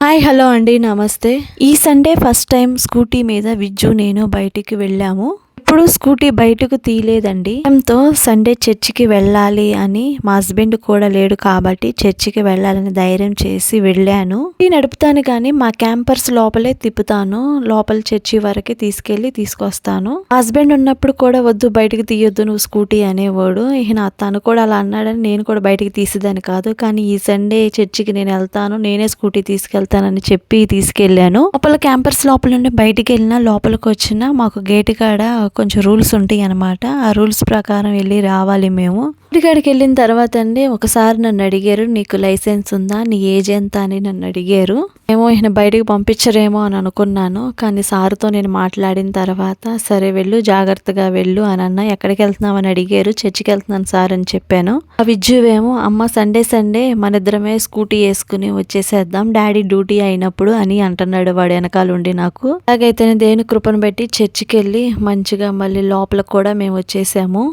Hi hello అండి నమస్తే. ఈ సండే ఫస్ట్ టైం స్కూటీ మీద విజ్జు నేను బయటికి వెళ్ళాము. ఇప్పుడు స్కూటీ బయటకు తీయలేదండి. ఎంతో సండే చర్చికి వెళ్ళాలి అని మా హస్బెండ్ కూడా లేడు కాబట్టి చర్చికి వెళ్ళాలని ధైర్యం చేసి వెళ్ళాను. నడుపుతాను కానీ మా క్యాంపర్స్ లోపలే తిప్పుతాను. లోపల చర్చి వరకు తీసుకెళ్లి తీసుకొస్తాను. హస్బెండ్ ఉన్నప్పుడు కూడా వద్దు బయటకు తీయొద్దు నువ్వు స్కూటీ అనేవాడు. తను కూడా అలా అన్నాడని నేను కూడా బయటికి తీసేదాన్ని కాదు. కానీ ఈ సండే చర్చికి నేను వెళ్తాను, నేనే స్కూటీ తీసుకెళ్తానని చెప్పి తీసుకెళ్లాను. లోపల క్యాంపర్స్ లోపల నుండి బయటికి వెళ్ళినా లోపలికి వచ్చినా మాకు గేటు కాడ కొంచెం రూల్స్ ఉంటాయి అనమాట. ఆ రూల్స్ ప్రకారం వెళ్ళి రావాలి మేము. ఇంటికాడికి వెళ్ళిన తర్వాత అండి ఒకసారి నన్ను అడిగారు, నీకు లైసెన్స్ ఉందా, నీ ఏజ్ ఎంత అని నన్ను అడిగారు. ఏమో బయటకు పంపించరేమో అని అనుకున్నాను. కానీ సార్తో నేను మాట్లాడిన తర్వాత సరే వెళ్ళు, జాగ్రత్తగా వెళ్ళు అని అన్న. ఎక్కడికి వెళ్తున్నావు అని అడిగారు. చర్చికి వెళ్తున్నాను సార్ అని చెప్పాను. ఆ విజ్జువేమో అమ్మ సండే మనిద్దరమే స్కూటీ వేసుకుని వచ్చేసేద్దాం డాడీ డ్యూటీ అయినప్పుడు అని అంటున్నాడు వాడు వెనకాల ఉండి నాకు. అలాగైతే దేవుని కృపను బట్టి చర్చికి వెళ్ళి మంచిగా మళ్ళీ లోపల కూడా మేము వచ్చేసాము.